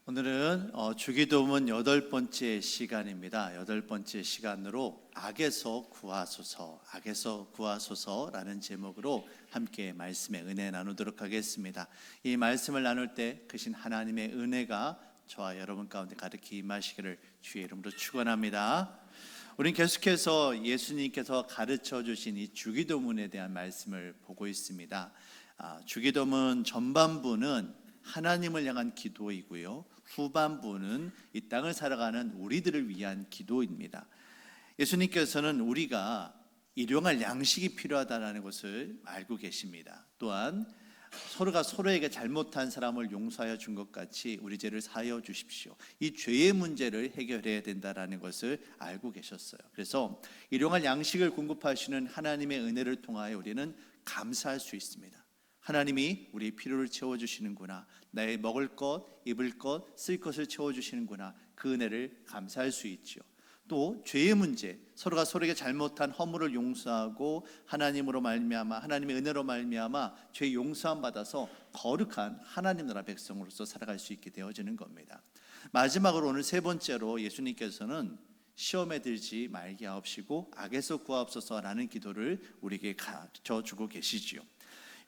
오늘은 주기도문 8번째 시간입니다. 8번째 시간으로 악에서 구하소서라는 제목으로 함께 말씀의 은혜 나누도록 하겠습니다. 이 말씀을 나눌 때 크신 하나님의 은혜가 저와 여러분 가운데 가득히 임하시기를 주의 이름으로 축원합니다. 우린 계속해서 예수님께서 가르쳐 주신 이 주기도문에 대한 말씀을 보고 있습니다. 주기도문 전반부는 하나님을 향한 기도이고요, 후반부는 이 땅을 살아가는 우리들을 위한 기도입니다. 예수님께서는 우리가 일용할 양식이 필요하다는 것을 알고 계십니다. 또한 서로가 서로에게 잘못한 사람을 용서하여 준 것 같이 우리 죄를 사하여 주십시오. 이 죄의 문제를 해결해야 된다는 것을 알고 계셨어요. 그래서 일용할 양식을 공급하시는 하나님의 은혜를 통하여 우리는 감사할 수 있습니다. 하나님이 우리의 필요를 채워주시는구나, 나의 먹을 것, 입을 것, 쓸 것을 채워주시는구나, 그 은혜를 감사할 수 있죠. 또 죄의 문제, 서로가 서로에게 잘못한 허물을 용서하고 하나님으로 말미암아, 하나님의 은혜로 말미암아 죄 용서함 받아서 거룩한 하나님 나라 백성으로서 살아갈 수 있게 되어지는 겁니다. 마지막으로 오늘 세 번째로 예수님께서는 시험에 들지 말게 하옵시고 악에서 구하옵소서라는 기도를 우리에게 가르쳐 주고 계시지요.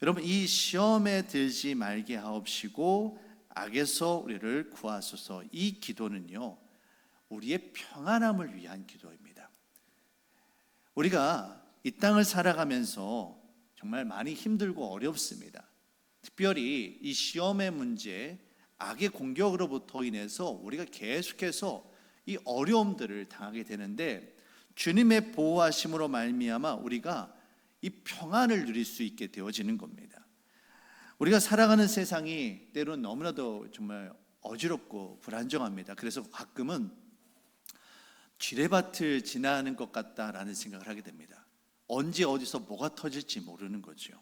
여러분, 이 시험에 들지 말게 하옵시고 악에서 우리를 구하소서, 이 기도는요, 우리의 평안함을 위한 기도입니다. 우리가 이 땅을 살아가면서 정말 많이 힘들고 어렵습니다. 특별히 이 시험의 문제, 악의 공격으로부터 인해서 우리가 계속해서 이 어려움들을 당하게 되는데, 주님의 보호하심으로 말미암아 우리가 이 평안을 누릴 수 있게 되어지는 겁니다. 우리가 살아가는 세상이 때로는 너무나도 정말 어지럽고 불안정합니다. 그래서 가끔은 지뢰밭을 지나는 것 같다라는 생각을 하게 됩니다. 언제 어디서 뭐가 터질지 모르는 거죠.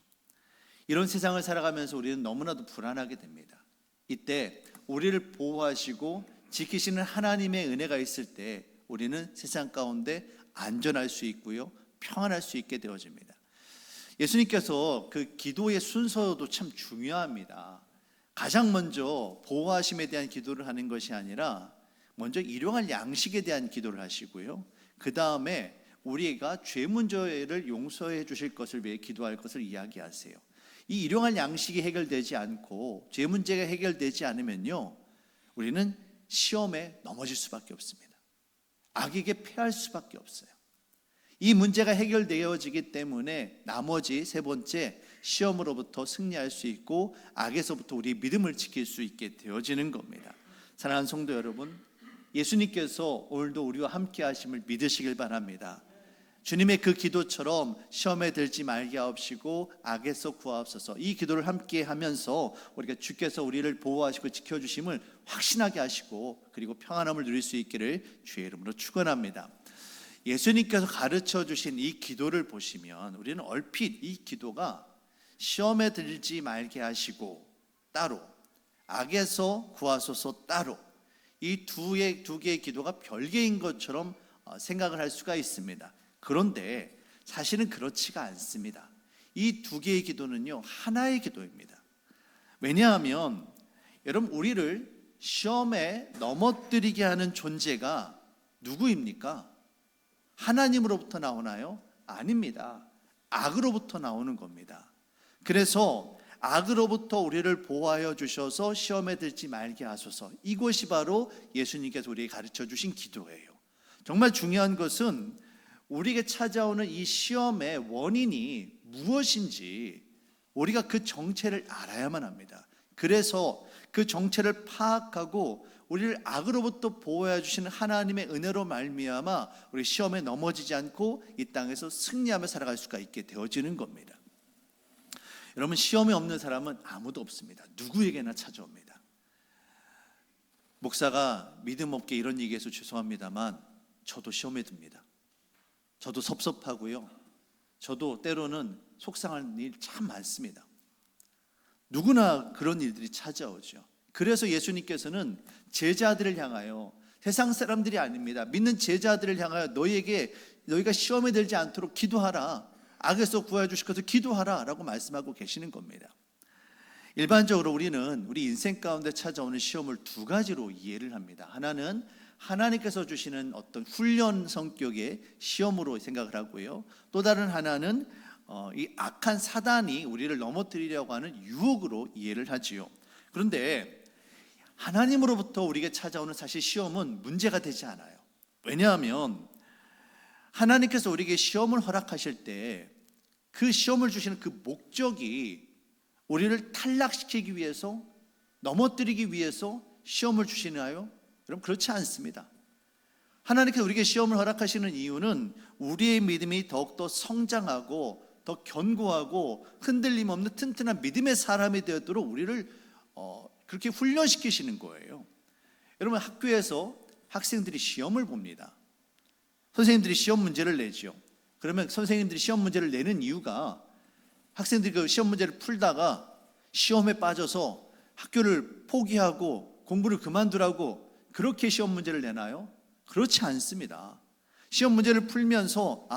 이런 세상을 살아가면서 우리는 너무나도 불안하게 됩니다. 이때 우리를 보호하시고 지키시는 하나님의 은혜가 있을 때 우리는 세상 가운데 안전할 수 있고요, 평안할 수 있게 되어집니다. 예수님께서 그 기도의 순서도 참 중요합니다. 가장 먼저 보호하심에 대한 기도를 하는 것이 아니라 먼저 일용할 양식에 대한 기도를 하시고요, 그 다음에 우리가 죄 문제를 용서해 주실 것을 위해 기도할 것을 이야기하세요. 이 일용할 양식이 해결되지 않고 죄 문제가 해결되지 않으면요, 우리는 시험에 넘어질 수밖에 없습니다. 악에게 패할 수밖에 없어요. 이 문제가 해결되어지기 때문에 나머지 세 번째, 시험으로부터 승리할 수 있고 악에서부터 우리 믿음을 지킬 수 있게 되어지는 겁니다. 사랑하는 성도 여러분, 예수님께서 오늘도 우리와 함께 하심을 믿으시길 바랍니다. 주님의 그 기도처럼 시험에 들지 말게 하옵시고 악에서 구하옵소서, 이 기도를 함께 하면서 우리가 주께서 우리를 보호하시고 지켜주심을 확신하게 하시고 그리고 평안함을 누릴 수 있기를 주의 이름으로 축원합니다. 예수님께서 가르쳐 주신 이 기도를 보시면 우리는 얼핏 이 기도가 시험에 들지 말게 하시고 따로, 악에서 구하소서 따로, 이 두 개의 기도가 별개인 것처럼 생각을 할 수가 있습니다. 그런데 사실은 그렇지가 않습니다. 이 두 개의 기도는요, 하나의 기도입니다. 왜냐하면 여러분, 우리를 시험에 넘어뜨리게 하는 존재가 누구입니까? 하나님으로부터 나오나요? 아닙니다. 악으로부터 나오는 겁니다. 그래서 악으로부터 우리를 보호하여 주셔서 시험에 들지 말게 하소서, 이것이 바로 예수님께서 우리에게 가르쳐 주신 기도예요. 정말 중요한 것은 우리에게 찾아오는 이 시험의 원인이 무엇인지 우리가 그 정체를 알아야만 합니다. 그래서 그 정체를 파악하고 우리를 악으로부터 보호해 주시는 하나님의 은혜로 말미암아 우리 시험에 넘어지지 않고 이 땅에서 승리하며 살아갈 수가 있게 되어지는 겁니다. 여러분, 시험이 없는 사람은 아무도 없습니다. 누구에게나 찾아옵니다. 목사가 믿음 없게 이런 얘기해서 죄송합니다만 저도 시험에 듭니다. 저도 섭섭하고요, 저도 때로는 속상한 일 참 많습니다. 누구나 그런 일들이 찾아오죠. 그래서 예수님께서는 제자들을 향하여, 세상 사람들이 아닙니다, 믿는 제자들을 향하여 너희가 시험에 들지 않도록 기도하라, 악에서 구하여 주실 것을 기도하라 라고 말씀하고 계시는 겁니다. 일반적으로 우리는 우리 인생 가운데 찾아오는 시험을 두 가지로 이해를 합니다. 하나는 하나님께서 주시는 어떤 훈련 성격의 시험으로 생각을 하고요. 또 다른 하나는 이 악한 사단이 우리를 넘어뜨리려고 하는 유혹으로 이해를 하지요. 그런데 하나님으로부터 우리에게 찾아오는 사실 시험은 문제가 되지 않아요. 왜냐하면 하나님께서 우리에게 시험을 허락하실 때 그 시험을 주시는 그 목적이 우리를 탈락시키기 위해서, 넘어뜨리기 위해서 시험을 주시나요? 여러분, 그렇지 않습니다. 하나님께서 우리에게 시험을 허락하시는 이유는 우리의 믿음이 더욱더 성장하고 더 견고하고 흔들림 없는 튼튼한 믿음의 사람이 되도록 우리를 그렇게 훈련시키시는 거예요. 여러분, 학교에서 학생들이 시험을 봅니다. 선생님들이 시험 문제를 내죠. 그러면 선생님들이 시험 문제를 내는 이유가 학생들이 그 시험 문제를 풀다가 시험에 빠져서 학교를 포기하고 공부를 그만두라고 그렇게 시험 문제를 내나요? 그렇지 않습니다. 시험 문제를 풀면서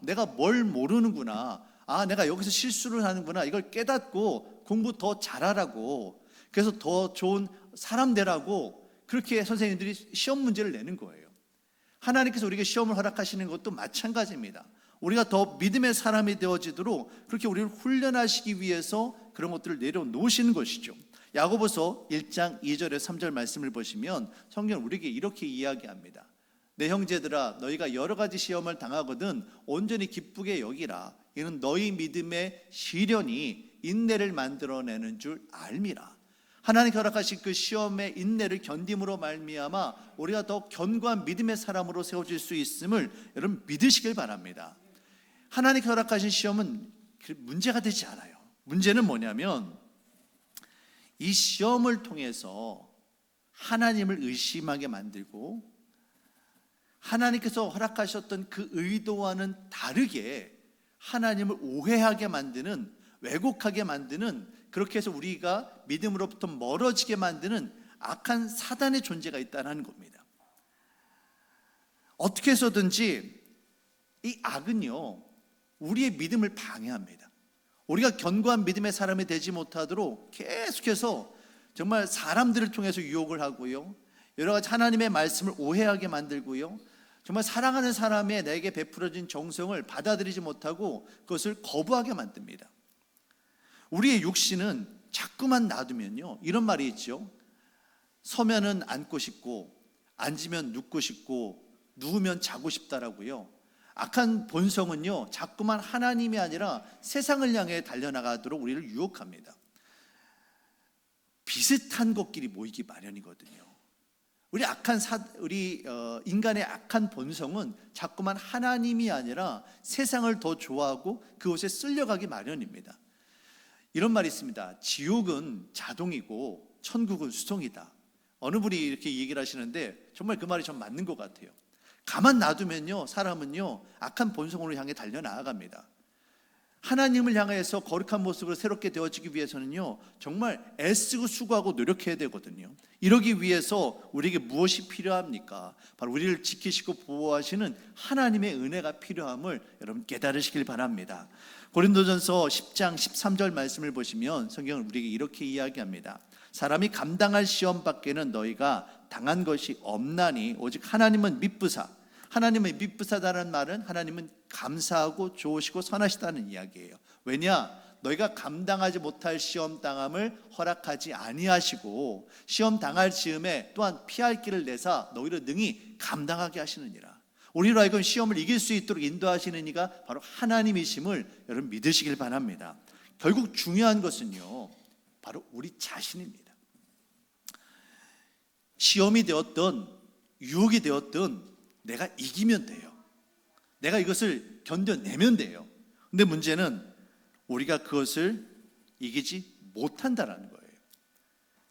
내가 뭘 모르는구나, 내가 여기서 실수를 하는구나, 이걸 깨닫고 공부 더 잘하라고, 그래서 더 좋은 사람 되라고 그렇게 선생님들이 시험 문제를 내는 거예요. 하나님께서 우리에게 시험을 허락하시는 것도 마찬가지입니다. 우리가 더 믿음의 사람이 되어지도록 그렇게 우리를 훈련하시기 위해서 그런 것들을 내려놓으시는 것이죠. 야고보서 1장 2절에 3절 말씀을 보시면 성경은 우리에게 이렇게 이야기합니다. 내 형제들아, 너희가 여러 가지 시험을 당하거든 온전히 기쁘게 여기라. 이는 너희 믿음의 시련이 인내를 만들어내는 줄 알미라. 하나님 허락하신 그 시험의 인내를 견딤으로 말미암아 우리가 더 견고한 믿음의 사람으로 세워질 수 있음을 여러분 믿으시길 바랍니다. 하나님 허락하신 시험은 문제가 되지 않아요. 문제는 뭐냐면 이 시험을 통해서 하나님을 의심하게 만들고 하나님께서 허락하셨던 그 의도와는 다르게 하나님을 오해하게 만드는, 왜곡하게 만드는, 그렇게 해서 우리가 믿음으로부터 멀어지게 만드는 악한 사단의 존재가 있다는 겁니다. 어떻게 해서든지 이 악은요, 우리의 믿음을 방해합니다. 우리가 견고한 믿음의 사람이 되지 못하도록 계속해서 정말 사람들을 통해서 유혹을 하고요, 여러 가지 하나님의 말씀을 오해하게 만들고요, 정말 사랑하는 사람의 내게 베풀어진 정성을 받아들이지 못하고 그것을 거부하게 만듭니다. 우리의 육신은 자꾸만 놔두면요, 이런 말이 있죠. 서면은 앉고 싶고 앉으면 눕고 싶고 누우면 자고 싶다라고요. 악한 본성은요, 자꾸만 하나님이 아니라 세상을 향해 달려나가도록 우리를 유혹합니다. 비슷한 것끼리 모이기 마련이거든요. 우리 인간의 악한 본성은 자꾸만 하나님이 아니라 세상을 더 좋아하고 그곳에 쓸려가기 마련입니다. 이런 말이 있습니다. 지옥은 자동이고 천국은 수동이다. 어느 분이 이렇게 얘기를 하시는데 정말 그 말이 좀 맞는 것 같아요. 가만 놔두면요, 사람은요 악한 본성으로 향해 달려나아갑니다. 하나님을 향해서 거룩한 모습으로 새롭게 되어지기 위해서는요 정말 애쓰고 수고하고 노력해야 되거든요. 이러기 위해서 우리에게 무엇이 필요합니까? 바로 우리를 지키시고 보호하시는 하나님의 은혜가 필요함을 여러분 깨달으시길 바랍니다. 고린도전서 10장 13절 말씀을 보시면 성경은 우리에게 이렇게 이야기합니다. 사람이 감당할 시험 밖에는 너희가 당한 것이 없나니 오직 하나님은 미쁘사. 하나님의 미쁘사다는 말은 하나님은 감사하고 좋으시고 선하시다는 이야기예요. 왜냐? 너희가 감당하지 못할 시험 당함을 허락하지 아니하시고 시험 당할 즈음에 또한 피할 길을 내사 너희를 능히 감당하게 하시느니라. 우리로 하여금 시험을 이길 수 있도록 인도하시는 이가 바로 하나님이심을 여러분 믿으시길 바랍니다. 결국 중요한 것은요 바로 우리 자신입니다. 시험이 되었든 유혹이 되었든 내가 이기면 돼요. 내가 이것을 견뎌내면 돼요. 근데 문제는 우리가 그것을 이기지 못한다라는 거예요.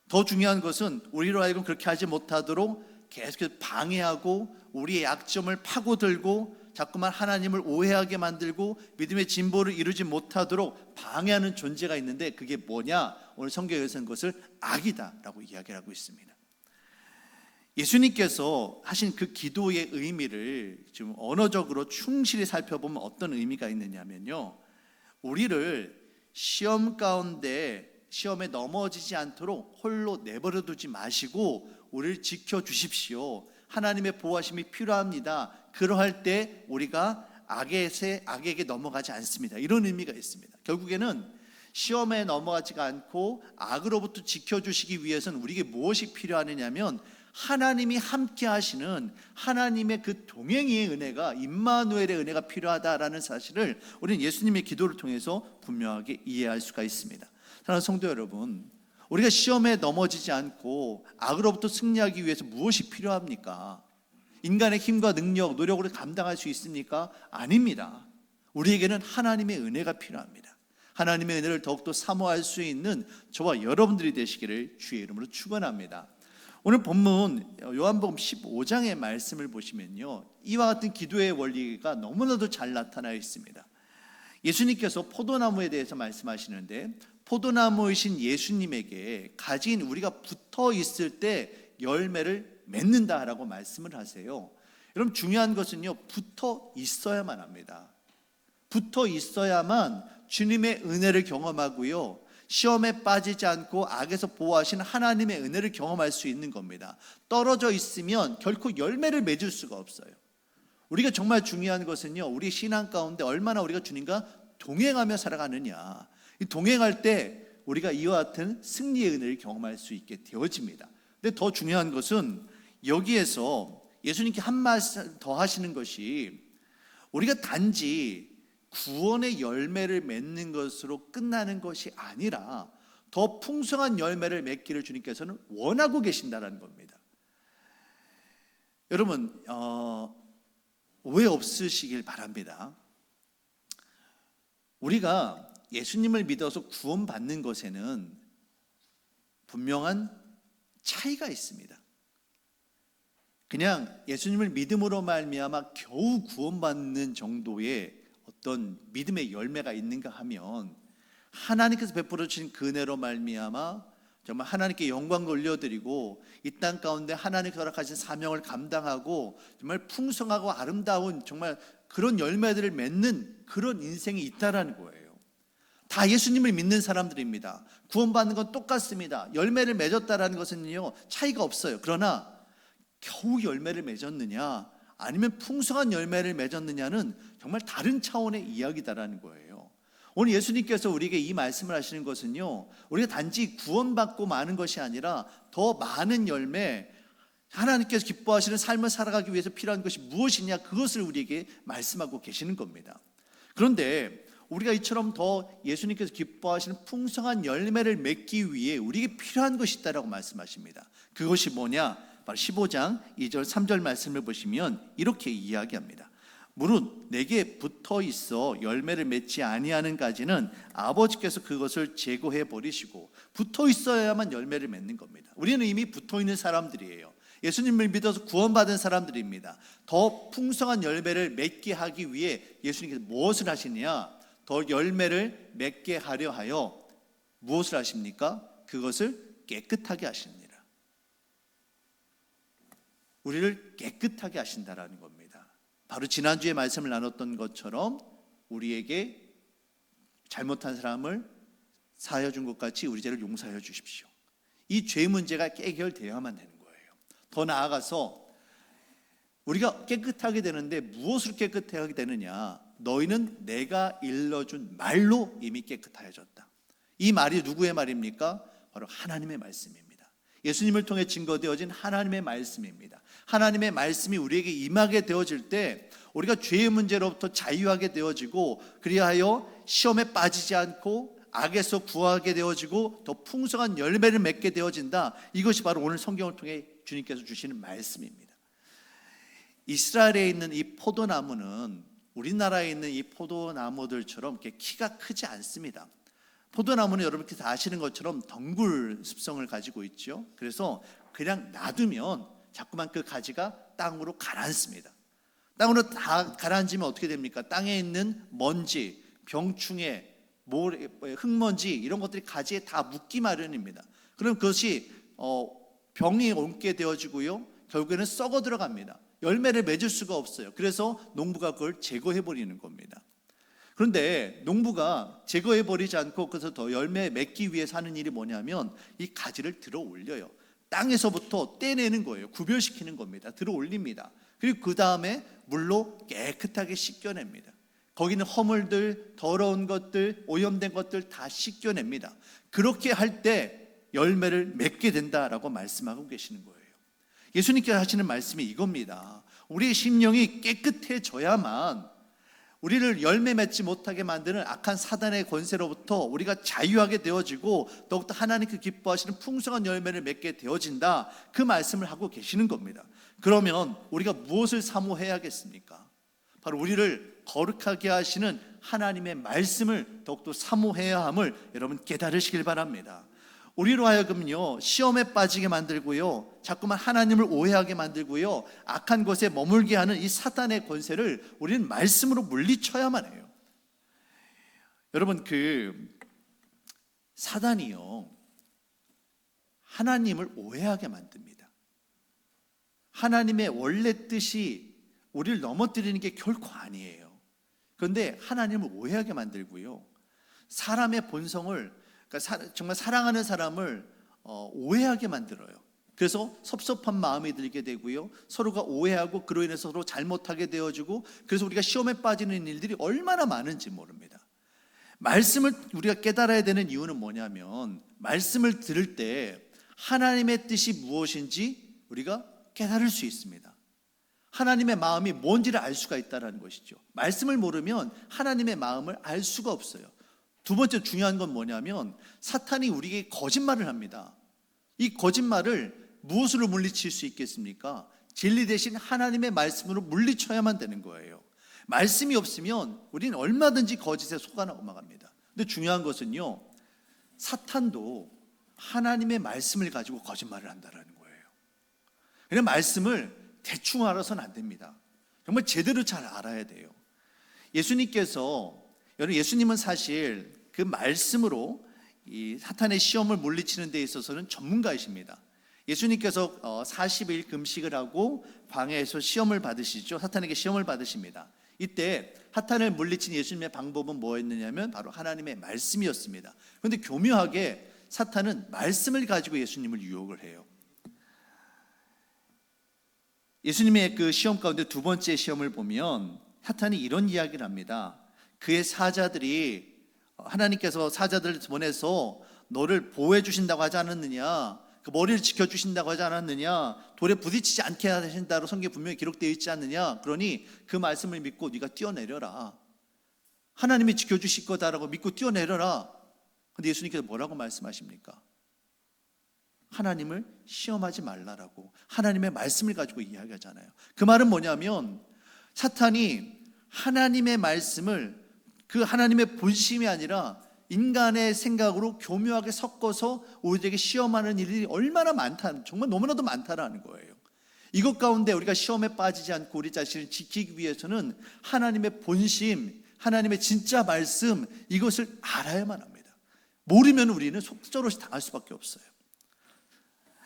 더 중요한 것은 우리로 하여금 그렇게 하지 못하도록 계속해서 방해하고 우리의 약점을 파고들고 자꾸만 하나님을 오해하게 만들고 믿음의 진보를 이루지 못하도록 방해하는 존재가 있는데 그게 뭐냐? 오늘 성경에서는 그것을 악이다라고 이야기를 하고 있습니다. 예수님께서 하신 그 기도의 의미를 지금 언어적으로 충실히 살펴보면 어떤 의미가 있느냐면요, 우리를 시험 가운데 시험에 넘어지지 않도록 홀로 내버려 두지 마시고 우리를 지켜주십시오. 하나님의 보호하심이 필요합니다. 그러할 때 우리가 악에게 넘어가지 않습니다. 이런 의미가 있습니다. 결국에는 시험에 넘어가지가 않고 악으로부터 지켜주시기 위해서는 우리에게 무엇이 필요하느냐면 하나님이 함께 하시는 하나님의 그 동행의 은혜가, 임마누엘의 은혜가 필요하다라는 사실을 우리는 예수님의 기도를 통해서 분명하게 이해할 수가 있습니다. 사랑하는 성도 여러분, 우리가 시험에 넘어지지 않고 악으로부터 승리하기 위해서 무엇이 필요합니까? 인간의 힘과 능력, 노력으로 감당할 수 있습니까? 아닙니다. 우리에게는 하나님의 은혜가 필요합니다. 하나님의 은혜를 더욱더 사모할 수 있는 저와 여러분들이 되시기를 주의 이름으로 축원합니다. 오늘 본문 요한복음 15장의 말씀을 보시면요, 이와 같은 기도의 원리가 너무나도 잘 나타나 있습니다. 예수님께서 포도나무에 대해서 말씀하시는데, 포도나무이신 예수님에게 가진 우리가 붙어 있을 때 열매를 맺는다라고 말씀을 하세요. 여러분, 중요한 것은요, 붙어 있어야만 합니다. 붙어 있어야만 주님의 은혜를 경험하고요, 시험에 빠지지 않고 악에서 보호하시는 하나님의 은혜를 경험할 수 있는 겁니다. 떨어져 있으면 결코 열매를 맺을 수가 없어요. 우리가 정말 중요한 것은요, 우리 신앙 가운데 얼마나 우리가 주님과 동행하며 살아가느냐. 이 동행할 때 우리가 이와 같은 승리의 은혜를 경험할 수 있게 되어집니다. 근데 더 중요한 것은 여기에서 예수님께 한 말씀 더 하시는 것이, 우리가 단지 구원의 열매를 맺는 것으로 끝나는 것이 아니라 더 풍성한 열매를 맺기를 주님께서는 원하고 계신다는 겁니다. 여러분, 오해 없으시길 바랍니다. 우리가 예수님을 믿어서 구원받는 것에는 분명한 차이가 있습니다. 그냥 예수님을 믿음으로 말미암아 겨우 구원받는 정도의 어떤 믿음의 열매가 있는가 하면, 하나님께서 베풀어 주신 그 은혜로 말미암아 정말 하나님께 영광을 올려드리고 이 땅 가운데 하나님께서 허락하신 사명을 감당하고 정말 풍성하고 아름다운 정말 그런 열매들을 맺는 그런 인생이 있다라는 거예요. 다 예수님을 믿는 사람들입니다. 구원받는 건 똑같습니다. 열매를 맺었다라는 것은요, 차이가 없어요. 그러나 겨우 열매를 맺었느냐 아니면 풍성한 열매를 맺었느냐는 정말 다른 차원의 이야기다라는 거예요. 오늘 예수님께서 우리에게 이 말씀을 하시는 것은요, 우리가 단지 구원받고 마는 것이 아니라 더 많은 열매, 하나님께서 기뻐하시는 삶을 살아가기 위해서 필요한 것이 무엇이냐, 그것을 우리에게 말씀하고 계시는 겁니다. 그런데 우리가 이처럼 더 예수님께서 기뻐하시는 풍성한 열매를 맺기 위해 우리에게 필요한 것이 있다라고 말씀하십니다. 그것이 뭐냐? 바로 15장 2절 3절 말씀을 보시면 이렇게 이야기합니다. 무릇 내게 붙어 있어 열매를 맺지 아니하는까지는 아버지께서 그것을 제거해 버리시고, 붙어 있어야만 열매를 맺는 겁니다. 우리는 이미 붙어 있는 사람들이에요. 예수님을 믿어서 구원받은 사람들입니다. 더 풍성한 열매를 맺게 하기 위해 예수님께서 무엇을 하시느냐? 더 열매를 맺게 하려 하여 무엇을 하십니까? 그것을 깨끗하게 하십니다. 우리를 깨끗하게 하신다라는 겁니다. 바로 지난주에 말씀을 나눴던 것처럼 우리에게 잘못한 사람을 사하여 준 것 같이 우리 죄를 용서하여 주십시오. 이 죄 문제가 해결되어야만 되는 거예요. 더 나아가서 우리가 깨끗하게 되는데 무엇으로 깨끗하게 되느냐? 너희는 내가 일러준 말로 이미 깨끗하여졌다. 이 말이 누구의 말입니까? 바로 하나님의 말씀입니다. 예수님을 통해 증거되어진 하나님의 말씀입니다. 하나님의 말씀이 우리에게 임하게 되어질 때 우리가 죄의 문제로부터 자유하게 되어지고, 그리하여 시험에 빠지지 않고 악에서 구하게 되어지고 더 풍성한 열매를 맺게 되어진다. 이것이 바로 오늘 성경을 통해 주님께서 주시는 말씀입니다. 이스라엘에 있는 이 포도나무는 우리나라에 있는 이 포도나무들처럼 이렇게 키가 크지 않습니다. 포도나무는 여러분께서 아시는 것처럼 덩굴 습성을 가지고 있죠. 그래서 그냥 놔두면 자꾸만 그 가지가 땅으로 가라앉습니다. 땅으로 다 가라앉으면 어떻게 됩니까? 땅에 있는 먼지, 병충해, 모래, 흙먼지 이런 것들이 가지에 다 묻기 마련입니다. 그럼 그것이 병이 옮게 되어지고요, 결국에는 썩어 들어갑니다. 열매를 맺을 수가 없어요. 그래서 농부가 그걸 제거해 버리는 겁니다. 그런데 농부가 제거해버리지 않고 그래서 더 열매 맺기 위해서 하는 일이 뭐냐면 이 가지를 들어 올려요. 땅에서부터 떼내는 거예요. 구별시키는 겁니다. 들어 올립니다. 그리고 그 다음에 물로 깨끗하게 씻겨냅니다. 거기는 허물들, 더러운 것들, 오염된 것들 다 씻겨냅니다. 그렇게 할 때 열매를 맺게 된다라고 말씀하고 계시는 거예요. 예수님께서 하시는 말씀이 이겁니다. 우리의 심령이 깨끗해져야만 우리를 열매 맺지 못하게 만드는 악한 사단의 권세로부터 우리가 자유하게 되어지고 더욱더 하나님께 기뻐하시는 풍성한 열매를 맺게 되어진다. 그 말씀을 하고 계시는 겁니다. 그러면 우리가 무엇을 사모해야겠습니까? 바로 우리를 거룩하게 하시는 하나님의 말씀을 더욱더 사모해야 함을 여러분 깨달으시길 바랍니다. 우리로 하여금요 시험에 빠지게 만들고요, 자꾸만 하나님을 오해하게 만들고요, 악한 것에 머물게 하는 이 사탄의 권세를 우리는 말씀으로 물리쳐야만 해요. 여러분, 사단이요 하나님을 오해하게 만듭니다. 하나님의 원래 뜻이 우리를 넘어뜨리는 게 결코 아니에요. 그런데 하나님을 오해하게 만들고요, 사람의 본성을, 그러니까 정말 사랑하는 사람을 오해하게 만들어요. 그래서 섭섭한 마음이 들게 되고요, 서로가 오해하고 그로 인해서 서로 잘못하게 되어지고, 그래서 우리가 시험에 빠지는 일들이 얼마나 많은지 모릅니다. 말씀을 우리가 깨달아야 되는 이유는 뭐냐면, 말씀을 들을 때 하나님의 뜻이 무엇인지 우리가 깨달을 수 있습니다. 하나님의 마음이 뭔지를 알 수가 있다는 것이죠. 말씀을 모르면 하나님의 마음을 알 수가 없어요. 두 번째 중요한 건 뭐냐면, 사탄이 우리에게 거짓말을 합니다. 이 거짓말을 무엇으로 물리칠 수 있겠습니까? 진리 대신 하나님의 말씀으로 물리쳐야만 되는 거예요. 말씀이 없으면 우리는 얼마든지 거짓에 속아 넘어갑니다. 근데 중요한 것은요, 사탄도 하나님의 말씀을 가지고 거짓말을 한다는 거예요. 그냥 말씀을 대충 알아서는 안 됩니다. 정말 제대로 잘 알아야 돼요. 예수님은 사실 그 말씀으로 이 사탄의 시험을 물리치는 데 있어서는 전문가이십니다. 예수님께서 40일 금식을 하고 광야에서 시험을 받으시죠. 사탄에게 시험을 받으십니다. 이때 사탄을 물리친 예수님의 방법은 뭐였느냐면 바로 하나님의 말씀이었습니다. 그런데 교묘하게 사탄은 말씀을 가지고 예수님을 유혹을 해요. 예수님의 그 시험 가운데 두 번째 시험을 보면 사탄이 이런 이야기를 합니다. 그의 사자들이, 하나님께서 사자들을 보내서 너를 보호해 주신다고 하지 않았느냐, 그 머리를 지켜주신다고 하지 않았느냐, 돌에 부딪히지 않게 하신다고 성경에 분명히 기록되어 있지 않느냐, 그러니 그 말씀을 믿고 네가 뛰어내려라, 하나님이 지켜주실 거다라고 믿고 뛰어내려라. 근데 예수님께서 뭐라고 말씀하십니까? 하나님을 시험하지 말라라고 하나님의 말씀을 가지고 이야기하잖아요. 그 말은 뭐냐면, 사탄이 하나님의 말씀을 그 하나님의 본심이 아니라 인간의 생각으로 교묘하게 섞어서 우리에게 시험하는 일이 얼마나 많다, 정말 너무나도 많다라는 거예요. 이것 가운데 우리가 시험에 빠지지 않고 우리 자신을 지키기 위해서는 하나님의 본심, 하나님의 진짜 말씀, 이것을 알아야만 합니다. 모르면 우리는 속절없이 당할 수밖에 없어요.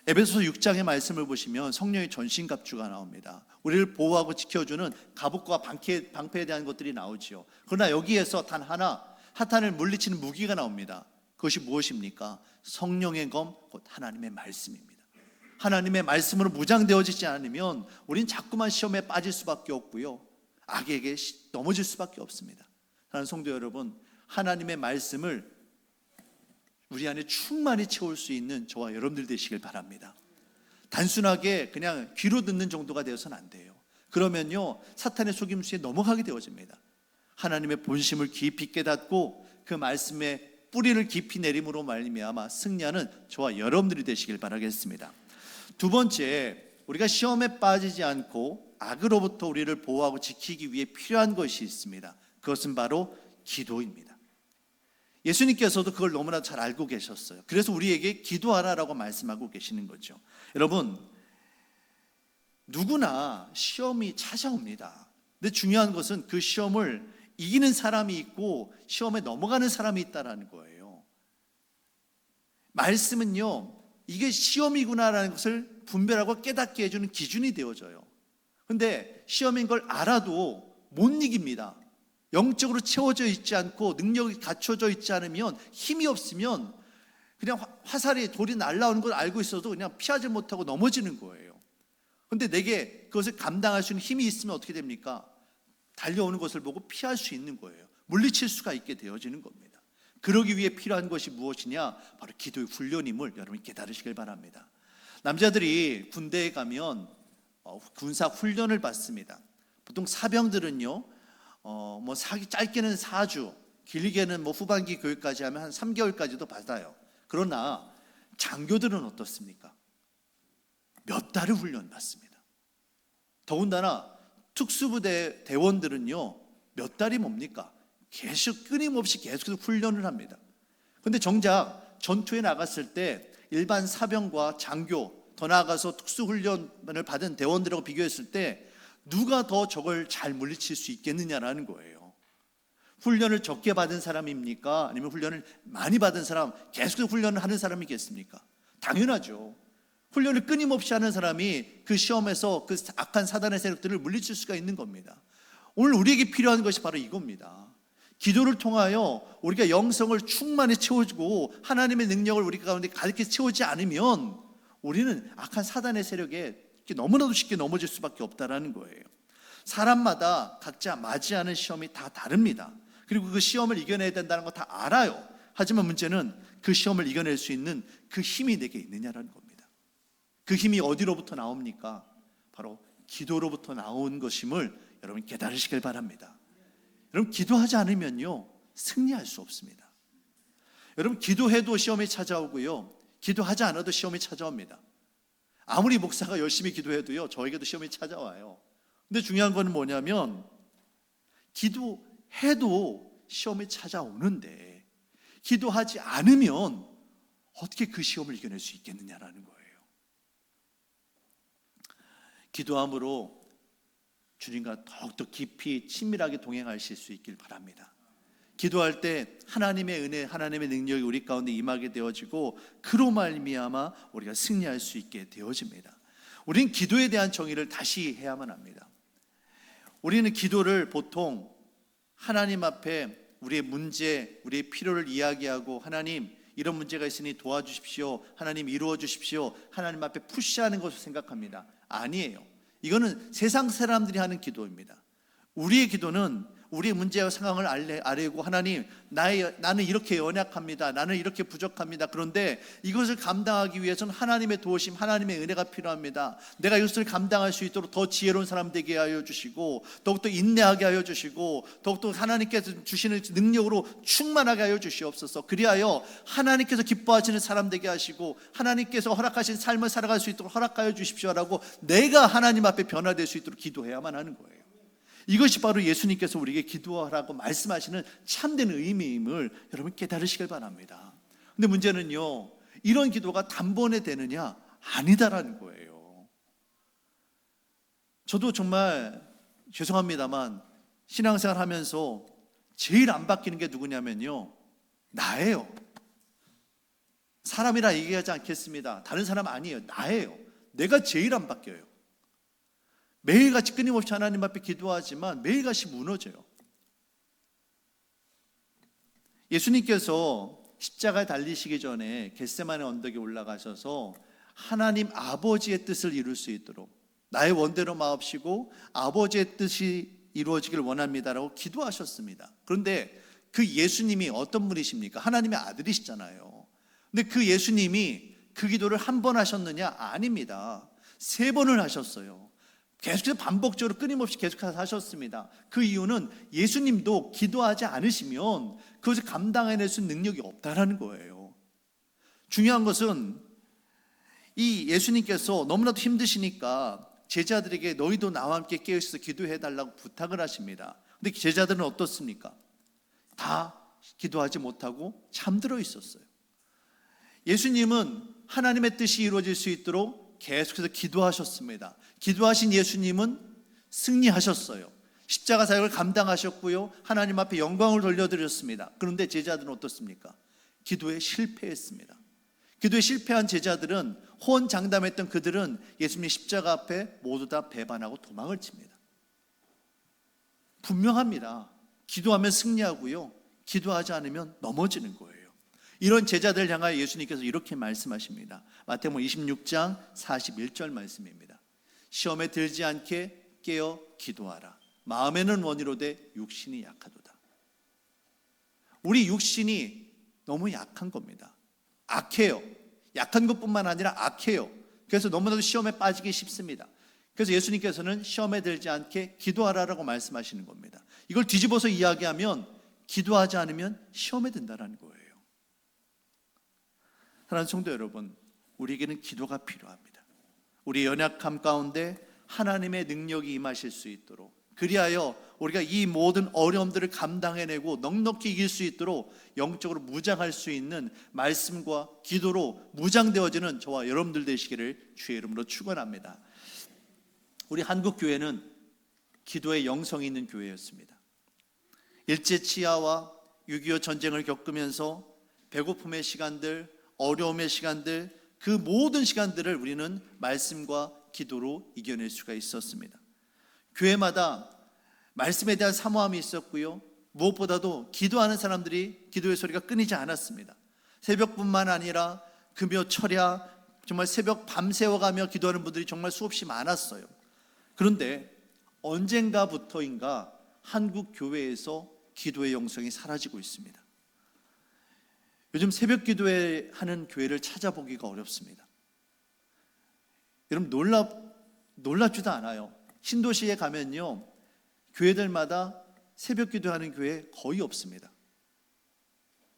에베소서 6장의 말씀을 보시면 성령의 전신갑주가 나옵니다. 우리를 보호하고 지켜주는 갑옷과 방패에 대한 것들이 나오지요. 그러나 여기에서 단 하나, 사탄을 물리치는 무기가 나옵니다. 그것이 무엇입니까? 성령의 검, 곧 하나님의 말씀입니다. 하나님의 말씀으로 무장되어지지 않으면 우린 자꾸만 시험에 빠질 수밖에 없고요, 악에게 넘어질 수밖에 없습니다. 사랑하는 성도 여러분, 하나님의 말씀을 우리 안에 충만히 채울 수 있는 저와 여러분들 되시길 바랍니다. 단순하게 그냥 귀로 듣는 정도가 되어서는 안 돼요. 그러면요, 사탄의 속임수에 넘어가게 되어집니다. 하나님의 본심을 깊이 깨닫고 그 말씀의 뿌리를 깊이 내림으로 말미암아 승리하는 저와 여러분들이 되시길 바라겠습니다. 두 번째, 우리가 시험에 빠지지 않고 악으로부터 우리를 보호하고 지키기 위해 필요한 것이 있습니다. 그것은 바로 기도입니다. 예수님께서도 그걸 너무나 잘 알고 계셨어요. 그래서 우리에게 기도하라라고 말씀하고 계시는 거죠. 여러분, 누구나 시험이 찾아옵니다. 근데 중요한 것은 그 시험을 이기는 사람이 있고 시험에 넘어가는 사람이 있다는 거예요. 말씀은요, 이게 시험이구나라는 것을 분별하고 깨닫게 해주는 기준이 되어져요. 근데 시험인 걸 알아도 못 이깁니다. 영적으로 채워져 있지 않고 능력이 갖춰져 있지 않으면, 힘이 없으면 그냥 화살이 돌이 날라오는 걸 알고 있어도 그냥 피하지 못하고 넘어지는 거예요. 그런데 내게 그것을 감당할 수 있는 힘이 있으면 어떻게 됩니까? 달려오는 것을 보고 피할 수 있는 거예요. 물리칠 수가 있게 되어지는 겁니다. 그러기 위해 필요한 것이 무엇이냐? 바로 기도의 훈련임을 여러분이 깨달으시길 바랍니다. 남자들이 군대에 가면 군사 훈련을 받습니다. 보통 사병들은요, 짧게는 4주, 길게는 후반기 교육까지 하면 한 3개월까지도 받아요. 그러나 장교들은 어떻습니까? 몇 달을 훈련 받습니다. 더군다나 특수부대 대원들은요, 몇 달이 뭡니까? 계속 끊임없이 계속해서 훈련을 합니다. 그런데 정작 전투에 나갔을 때 일반 사병과 장교, 더 나아가서 특수훈련을 받은 대원들하고 비교했을 때 누가 더 저걸 잘 물리칠 수 있겠느냐라는 거예요. 훈련을 적게 받은 사람입니까? 아니면 훈련을 많이 받은 사람, 계속해서 훈련을 하는 사람이겠습니까? 당연하죠. 훈련을 끊임없이 하는 사람이 그 시험에서 그 악한 사단의 세력들을 물리칠 수가 있는 겁니다. 오늘 우리에게 필요한 것이 바로 이겁니다. 기도를 통하여 우리가 영성을 충만히 채워주고 하나님의 능력을 우리 가운데 가득히 채우지 않으면 우리는 악한 사단의 세력에 너무나도 쉽게 넘어질 수밖에 없다라는 거예요. 사람마다 각자 맞이하는 시험이 다 다릅니다. 그리고 그 시험을 이겨내야 된다는 거 다 알아요. 하지만 문제는 그 시험을 이겨낼 수 있는 그 힘이 내게 있느냐라는 겁니다. 그 힘이 어디로부터 나옵니까? 바로 기도로부터 나온 것임을 여러분 깨달으시길 바랍니다. 여러분, 기도하지 않으면요, 승리할 수 없습니다. 여러분, 기도해도 시험이 찾아오고요, 기도하지 않아도 시험이 찾아옵니다. 아무리 목사가 열심히 기도해도요, 저에게도 시험이 찾아와요. 근데 중요한 건 뭐냐면, 기도해도 시험이 찾아오는데 기도하지 않으면 어떻게 그 시험을 이겨낼 수 있겠느냐라는 거예요. 기도함으로 주님과 더욱더 깊이 친밀하게 동행하실 수 있길 바랍니다. 기도할 때 하나님의 은혜, 하나님의 능력이 우리 가운데 임하게 되어지고 그로 말미암아 우리가 승리할 수 있게 되어집니다. 우리는 기도에 대한 정의를 다시 해야만 합니다. 우리는 기도를 보통 하나님 앞에 우리의 문제, 우리의 필요를 이야기하고, 하나님 이런 문제가 있으니 도와주십시오, 하나님 이루어 주십시오, 하나님 앞에 푸시하는 것을 생각합니다. 아니에요. 이거는 세상 사람들이 하는 기도입니다. 우리의 기도는 우리의 문제와 상황을 아뢰고, 하나님 나는 이렇게 연약합니다, 나는 이렇게 부족합니다. 그런데 이것을 감당하기 위해서는 하나님의 도우심, 하나님의 은혜가 필요합니다. 내가 이것을 감당할 수 있도록 더 지혜로운 사람 되게 하여 주시고, 더욱더 인내하게 하여 주시고, 더욱더 하나님께서 주시는 능력으로 충만하게 하여 주시옵소서. 그리하여 하나님께서 기뻐하시는 사람 되게 하시고 하나님께서 허락하신 삶을 살아갈 수 있도록 허락하여 주십시오라고 내가 하나님 앞에 변화될 수 있도록 기도해야만 하는 거예요. 이것이 바로 예수님께서 우리에게 기도하라고 말씀하시는 참된 의미임을 여러분 깨달으시길 바랍니다. 근데 문제는요, 이런 기도가 단번에 되느냐? 아니다라는 거예요. 저도 정말 죄송합니다만 신앙생활 하면서 제일 안 바뀌는 게 누구냐면요, 나예요. 사람이라 얘기하지 않겠습니다. 다른 사람 아니에요. 나예요. 내가 제일 안 바뀌어요. 매일같이 끊임없이 하나님 앞에 기도하지만 매일같이 무너져요. 예수님께서 십자가에 달리시기 전에 겟세마네 언덕에 올라가셔서 하나님 아버지의 뜻을 이룰 수 있도록 나의 원대로 마옵시고 아버지의 뜻이 이루어지길 원합니다라고 기도하셨습니다. 그런데 그 예수님이 어떤 분이십니까? 하나님의 아들이시잖아요. 근데 그 예수님이 그 기도를 한 번 하셨느냐? 아닙니다. 3번을 하셨어요. 계속해서 반복적으로 끊임없이 계속해서 하셨습니다. 그 이유는 예수님도 기도하지 않으시면 그것을 감당해낼 수 있는 능력이 없다라는 거예요. 중요한 것은 이 예수님께서 너무나도 힘드시니까 제자들에게 너희도 나와 함께 깨어있어서 기도해달라고 부탁을 하십니다. 근데 제자들은 어떻습니까? 다 기도하지 못하고 잠들어 있었어요. 예수님은 하나님의 뜻이 이루어질 수 있도록 계속해서 기도하셨습니다. 기도하신 예수님은 승리하셨어요. 십자가 사역을 감당하셨고요, 하나님 앞에 영광을 돌려드렸습니다. 그런데 제자들은 어떻습니까? 기도에 실패했습니다. 기도에 실패한 제자들은, 호언장담했던 그들은 예수님의 십자가 앞에 모두 다 배반하고 도망을 칩니다. 분명합니다. 기도하면 승리하고요, 기도하지 않으면 넘어지는 거예요. 이런 제자들 향하여 예수님께서 이렇게 말씀하십니다. 마태복음 26장 41절 말씀입니다. 시험에 들지 않게 깨어 기도하라. 마음에는 원이로되 육신이 약하도다. 우리 육신이 너무 약한 겁니다. 악해요. 약한 것뿐만 아니라 악해요. 그래서 너무나도 시험에 빠지기 쉽습니다. 그래서 예수님께서는 시험에 들지 않게 기도하라라고 말씀하시는 겁니다. 이걸 뒤집어서 이야기하면 기도하지 않으면 시험에 든다는 거예요. 사랑하는 성도 여러분, 우리에게는 기도가 필요합니다. 우리의 연약함 가운데 하나님의 능력이 임하실 수 있도록, 그리하여 우리가 이 모든 어려움들을 감당해내고 넉넉히 이길 수 있도록 영적으로 무장할 수 있는 말씀과 기도로 무장되어지는 저와 여러분들 되시기를 주의 이름으로 축원합니다. 우리 한국 교회는 기도의 영성이 있는 교회였습니다. 일제치하와 6.25 전쟁을 겪으면서 배고픔의 시간들, 어려움의 시간들, 그 모든 시간들을 우리는 말씀과 기도로 이겨낼 수가 있었습니다. 교회마다 말씀에 대한 사모함이 있었고요, 무엇보다도 기도하는 사람들이 기도의 소리가 끊이지 않았습니다. 새벽뿐만 아니라 금요 철야 정말 새벽 밤새워가며 기도하는 분들이 정말 수없이 많았어요. 그런데 언젠가부터인가 한국 교회에서 기도의 영성이 사라지고 있습니다. 요즘 새벽 기도하는 교회를 찾아보기가 어렵습니다. 여러분 놀랍지도 않아요. 신도시에 가면요, 교회들마다 새벽 기도하는 교회 거의 없습니다.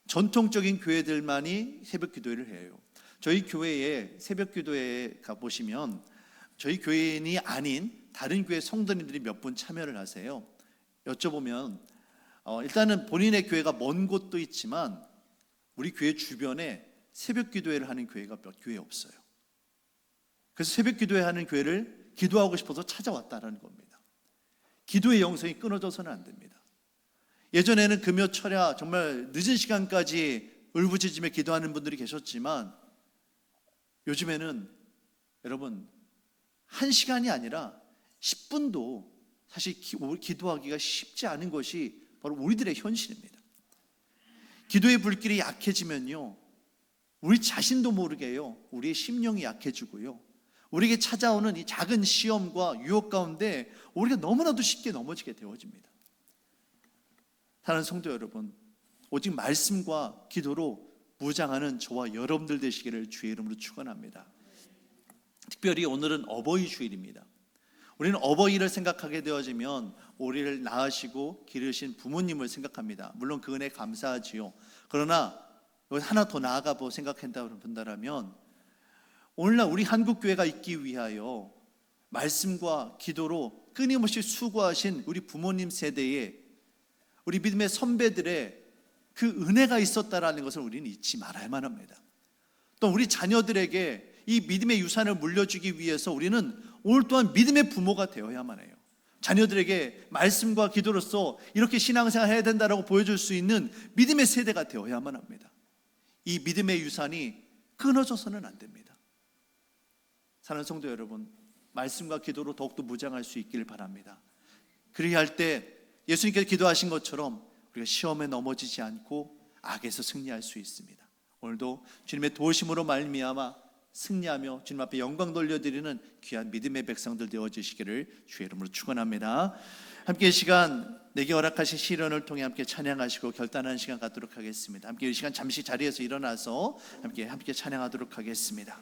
전통적인 교회들만이 새벽 기도를 해요. 저희 교회에 새벽 기도에 가보시면 저희 교인이 아닌 다른 교회 성도님들이 몇 분 참여를 하세요. 여쭤보면 일단은 본인의 교회가 먼 곳도 있지만 우리 교회 주변에 새벽 기도회를 하는 교회가 몇 교회 없어요. 그래서 새벽 기도회 하는 교회를 기도하고 싶어서 찾아왔다는 겁니다. 기도의 영성이 끊어져서는 안 됩니다. 예전에는 금요 철야 정말 늦은 시간까지 울부짖으며 기도하는 분들이 계셨지만 요즘에는 여러분 1시간이 아니라 10분도 사실 기도하기가 쉽지 않은 것이 바로 우리들의 현실입니다. 기도의 불길이 약해지면요, 우리 자신도 모르게요, 우리의 심령이 약해지고요, 우리에게 찾아오는 이 작은 시험과 유혹 가운데 우리가 너무나도 쉽게 넘어지게 되어집니다. 사랑하는 성도 여러분, 오직 말씀과 기도로 무장하는 저와 여러분들 되시기를 주의 이름으로 축원합니다. 특별히 오늘은 어버이 주일입니다. 우리는 어버이를 생각하게 되어지면 우리를 낳으시고 기르신 부모님을 생각합니다. 물론 그 은혜 감사하지요. 그러나 하나 더 나아가 생각한다고 본다면 오늘날 우리 한국교회가 있기 위하여 말씀과 기도로 끊임없이 수고하신 우리 부모님 세대에 우리 믿음의 선배들의 그 은혜가 있었다라는 것을 우리는 잊지 말아야만 합니다. 또 우리 자녀들에게 이 믿음의 유산을 물려주기 위해서 우리는 오늘 또한 믿음의 부모가 되어야만 해요. 자녀들에게 말씀과 기도로서 이렇게 신앙생활 해야 된다라고 보여줄 수 있는 믿음의 세대가 되어야만 합니다. 이 믿음의 유산이 끊어져서는 안 됩니다. 사랑하는 성도 여러분, 말씀과 기도로 더욱더 무장할 수 있기를 바랍니다. 그렇게 할 때 예수님께서 기도하신 것처럼 우리가 시험에 넘어지지 않고 악에서 승리할 수 있습니다. 오늘도 주님의 도우심으로 말미암아 승리하며 주님 앞에 영광 돌려드리는 귀한 믿음의 백성들 되어주시기를 주의 이름으로 축원합니다. 함께 이 시간 내게 허락하신 시련을 통해 함께 찬양하시고 결단하는 시간 갖도록 하겠습니다. 함께 이 시간 잠시 자리에서 일어나서 함께 찬양하도록 하겠습니다.